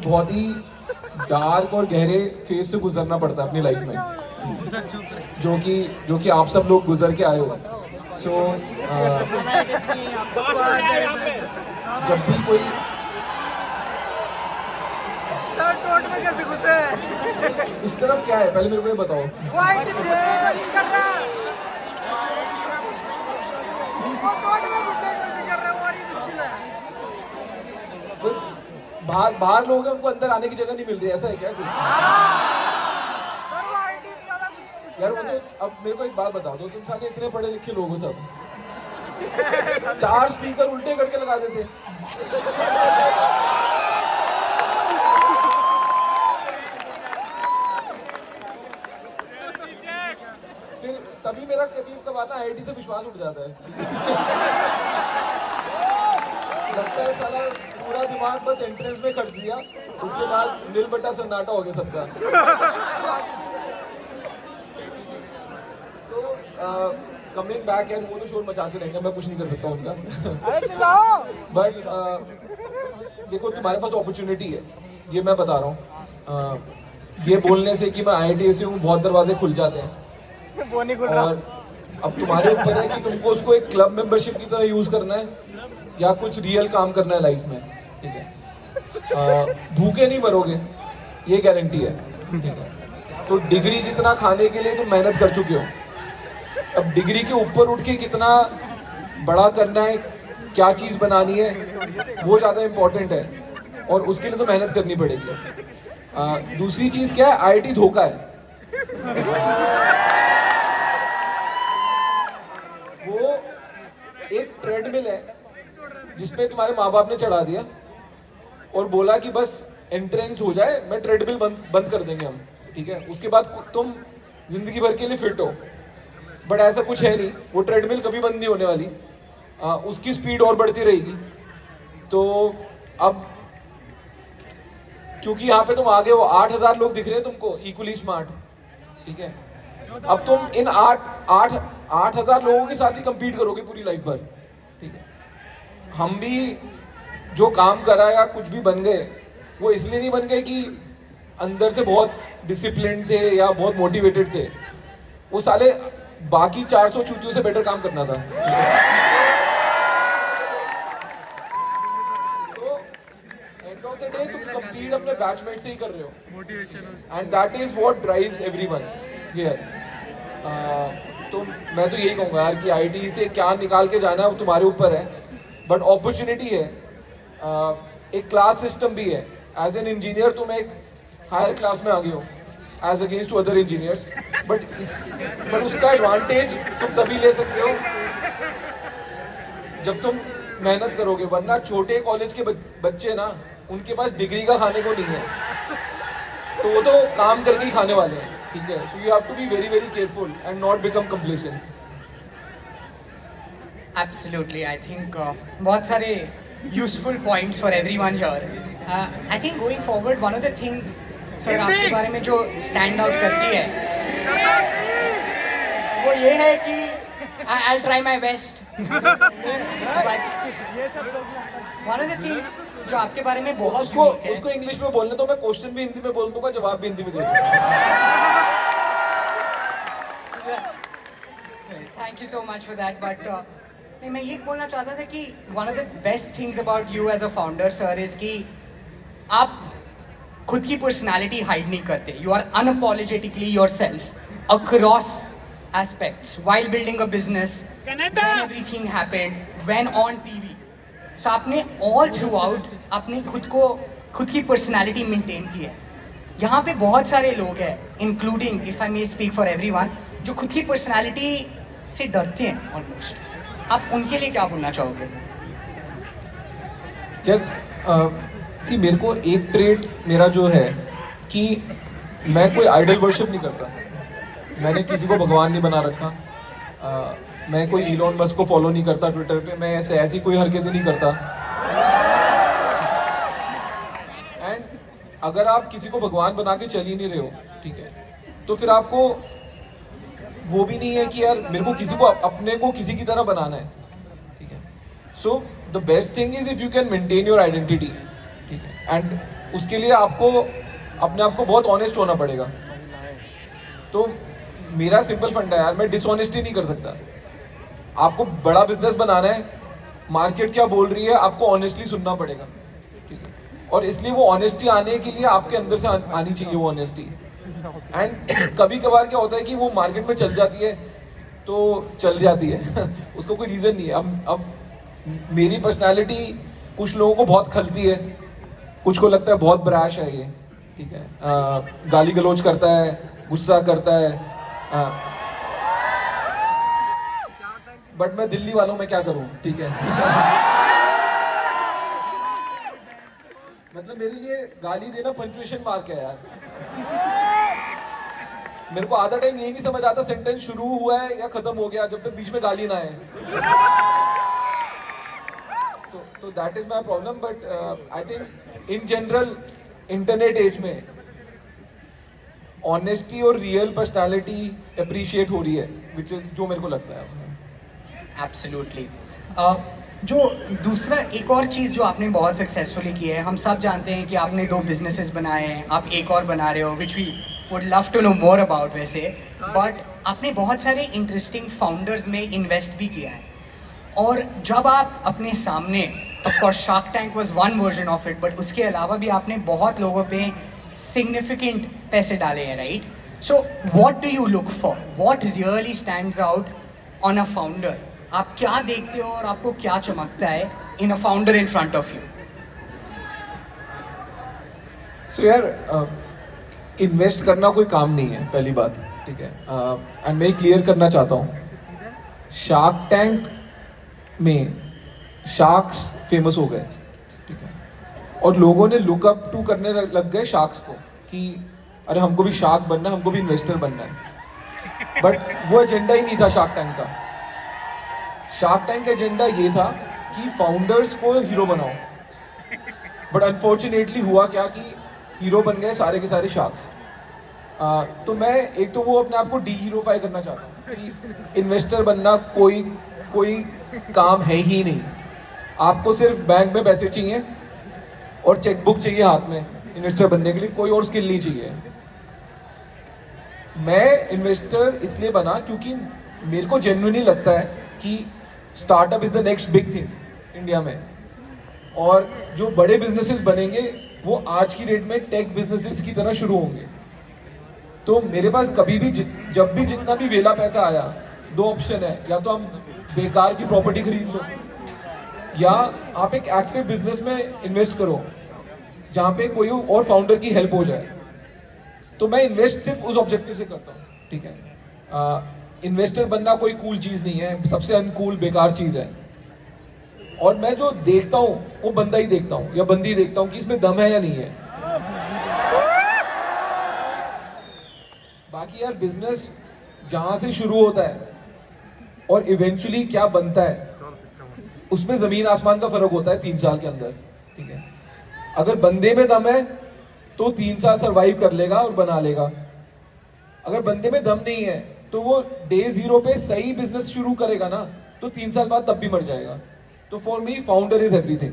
बहुत ही डार्क और गहरे फेज से गुजरना पड़ता है अपनी लाइफ में, जो कि आप सब लोग गुजर के आए हो। सो जब भी कोई कैसे घुसे? उस तरफ क्या है पहले मेरे को ये बताओ। कोई बाहर लोग हैं, उनको अंदर आने की जगह नहीं मिल रही, ऐसा है क्या कुछ? यार वो तो अब मेरे को एक बात बता दो, तुम सारे इतने पढ़े लिखे लोग हो सब, 4 स्पीकर उल्टे करके लगा देते। फिर तभी मेरा कभी कब आता आईआईटी से विश्वास उठ जाता है। लगता है साला पूरा दिमाग बस एंट्रेंस में खर्च दिया, उसके बाद नील बट्टा सन्नाटा हो गया सबका। तो कमिंग बैक यार, वो तो शोर मचाते रहेंगे, मैं कुछ नहीं कर सकता उनका। बट देखो तुम्हारे पास अपॉर्चुनिटी है, ये मैं बता रहा हूँ। ये बोलने से कि मैं आईआईटी से हूँ बहुत दरवाजे खुल जाते हैं, और अब तुम्हारे ऊपर है कि तुमको उसको एक क्लब मेंबरशिप की तरह यूज करना है या कुछ रियल काम करना है लाइफ में, ठीक है। भूखे नहीं मरोगे, ये गारंटी है, ठीक है। तो डिग्री जितना खाने के लिए तुम मेहनत कर चुके हो, अब डिग्री के ऊपर उठ के कितना बड़ा करना है, क्या चीज़ बनानी है, वो ज़्यादा इम्पोर्टेंट है, और उसके लिए तो मेहनत करनी पड़ेगी। दूसरी चीज़ क्या है, आईआईटी धोखा है। वो एक ट्रेडमिल है जिसपे तुम्हारे माँ बाप ने चढ़ा दिया और बोला कि बस एंट्रेंस हो जाए, मैं ट्रेडमिल बंद कर देंगे हम, ठीक है। उसके बाद तुम जिंदगी भर के लिए फिट हो, बट ऐसा कुछ है नहीं, वो ट्रेडमिल कभी बंद नहीं होने वाली, उसकी स्पीड और बढ़ती रहेगी। तो अब क्योंकि यहाँ पे तुम आगे हो, 8000 लोग दिख रहे हैं तुमको इक्वली स्मार्ट, ठीक है। अब तुम इन 8000 लोगों के साथ ही compete करोगे पूरी लाइफ भर, ठीक है। हम भी जो काम करा या कुछ भी बन गए, वो इसलिए नहीं बन गए कि अंदर से बहुत डिसिप्लिन थे या बहुत मोटिवेटेड थे, वो साले बाकी 400 चूतियों से बेटर काम करना था। तो एंड ऑफ द डे तुम कंप्लीट अपने बैचमेट से ही कर रहे हो, and that is what drives everyone here. तो मैं तो यही कहूँगा यार कि आईआईटी से क्या निकाल के जाना है वो तुम्हारे ऊपर है, बट अपॉर्चुनिटी है। एक क्लास सिस्टम भी है, एज एन इंजीनियर तुम एक हायर क्लास में आ गए हो as against to other engineers, but उसका एडवांटेज तुम तभी ले सकते हो जब तुम मेहनत करोगे, वरना छोटे कॉलेज के बच्चे ना, उनके पास डिग्री का खाने को नहीं है, तो वो तो काम करके ही खाने वाले हैं, ठीक है। So you have to be very very careful and not become complacent. Absolutely, I think बहुत सारे useful points for everyone here. I think going forward, one of the things sir आपके बारे में जो stand out करती है, वो ये है कि I'll try my best. But one of the things जो आपके बारे में बहुत unique है, उसको इंग्लिश में बोलने तो मैं क्वेश्चन भी हिंदी में बोल दूंगा, जवाब भी हिंदी में दे दूंगा। Thank you so much for that. But नहीं, मैं ये बोलना चाहता था कि one of the best things about you as a founder, sir, is कि आप खुद की पर्सनालिटी हाइड नहीं करते. You are unapologetically yourself across aspects while building a business, when everything happened, when on TV. So आपने all throughout अपने खुद की पर्सनालिटी मेंटेन की है. यहाँ पे बहुत सारे लोग हैं, including if I may speak for everyone, जो खुद की पर्सनालिटी से डरते हैं ऑलमोस्ट. आप उनके लिए क्या बोलना चाहोगे? यार मेरे को एक ट्रेट मेरा जो है कि मैं कोई आइडल वर्शिप नहीं करता, मैंने किसी को भगवान नहीं बना रखा, मैं कोई इलॉन मस्क को फॉलो नहीं करता ट्विटर पे, मैं ऐसी कोई हरकतें नहीं करता। एंड अगर आप किसी को भगवान बना के चल ही नहीं रहे हो, ठीक है, तो फिर आपको वो भी नहीं है कि यार मेरे को किसी को अपने को किसी की तरह बनाना है, ठीक है। So the best thing is if you can maintain your identity, ठीक है, एंड उसके लिए आपको अपने आप को बहुत ऑनेस्ट होना पड़ेगा। तो मेरा सिंपल फंडा है यार, मैं डिसऑनेस्टी नहीं कर सकता। आपको बड़ा बिजनेस बनाना है, मार्केट क्या बोल रही है आपको ऑनेस्टली सुनना पड़ेगा, ठीक है। और इसलिए वो ऑनेस्टी आने के लिए आपके अंदर से आनी चाहिए वो ऑनेस्टी। एंड कभी कभार क्या होता है कि वो मार्केट में चल जाती है तो चल जाती है उसका कोई रीज़न नहीं है। अब मेरी पर्सनालिटी कुछ लोगों को बहुत खलती है, कुछ को लगता है बहुत ब्रैश है ये, ठीक है, गाली गलौज करता है, गुस्सा करता है, बट मैं दिल्ली वालों में क्या करूं, ठीक है मतलब मेरे लिए गाली देना पंक्चुएशन मार्क है यार। मेरे को आधा टाइम यही नहीं समझ आता सेंटेंस शुरू हुआ है या खत्म हो गया, जब तक बीच में गाली ना आए। तो that is my problem. But I think in general internet age में ऑनेस्टी और रियल पर्सनालिटी अप्रिशिएट हो रही है, विच इज जो मेरे को लगता है। एब्सोल्युटली। जो दूसरा एक और चीज़ जो आपने बहुत सक्सेसफुली की है, हम सब जानते हैं कि आपने 2 बिजनेसेस बनाए हैं, आप एक और बना रहे हो, which we would love to know more about वैसे। बट आपने बहुत सारे इंटरेस्टिंग फाउंडर्स में इन्वेस्ट भी किया है, और जब आप अपने सामने, of course shark tank was one version of it, but उसके अलावा भी आपने बहुत लोगों पे सिग्निफिकेंट पैसे डाले हैं, right? So what do you look for, what really stands out on a founder? आप क्या देखते हो और आपको क्या चमकता है in a founder in front of you? So यार, इन्वेस्ट करना कोई काम नहीं है, पहली बात, ठीक है। एंड मैं क्लियर करना चाहता हूँ, शार्क टैंक में शार्क्स फेमस हो गए, ठीक है, और लोगों ने लुक अप टू करने लग गए शार्क्स को कि अरे हमको भी शार्क बनना है, हमको भी इन्वेस्टर बनना है। बट वो एजेंडा ही नहीं था शार्क टैंक का। शार्क टैंक का एजेंडा ये था कि फाउंडर्स को हीरो बनाओ, बट अनफॉर्चुनेटली हुआ क्या कि हीरो बन गए सारे के सारे शार्क्स। तो मैं एक तो वो अपने आप को डी हीरोफाई करना चाहता हूँ कि इन्वेस्टर बनना कोई काम है ही नहीं। आपको सिर्फ बैंक में पैसे चाहिए और चेकबुक चाहिए हाथ में इन्वेस्टर बनने के लिए, कोई और स्किल नहीं चाहिए। मैं इन्वेस्टर इसलिए बना क्योंकि मेरे को जेन्युइनली लगता है कि startup is the next big thing India में, और जो बड़े बिजनेसेस बनेंगे वो आज की डेट में टेक बिजनेसेस की तरह शुरू होंगे। तो मेरे पास कभी भी जब भी जितना भी वेला पैसा आया, 2 ऑप्शन है, या तो हम बेकार की प्रॉपर्टी खरीद लो, या आप एक एक्टिव बिजनेस में इन्वेस्ट करो जहाँ पे कोई और फाउंडर की हेल्प हो जाए। तो मैं इन्वेस्ट सिर्फ उस ऑब्जेक्टिव से करता हूँ, ठीक है। इन्वेस्टर बनना कोई कूल चीज़ नहीं है, सबसे अनकूल बेकार चीज़ है। और मैं जो देखता हूँ वो बंदा ही देखता हूँ या बंदी देखता हूँ कि इसमें दम है या नहीं है। बाकी यार बिजनेस जहाँ से शुरू होता है और इवेंचुअली क्या बनता है, उसमें ज़मीन आसमान का फ़र्क होता है 3 साल के अंदर, ठीक है। अगर बंदे में दम है तो 3 साल सर्वाइव कर लेगा और बना लेगा। अगर बंदे में दम नहीं है तो वो डे 0 पे सही बिजनेस शुरू करेगा ना, तो 3 साल बाद तब भी मर जाएगा। तो for me founder is everything.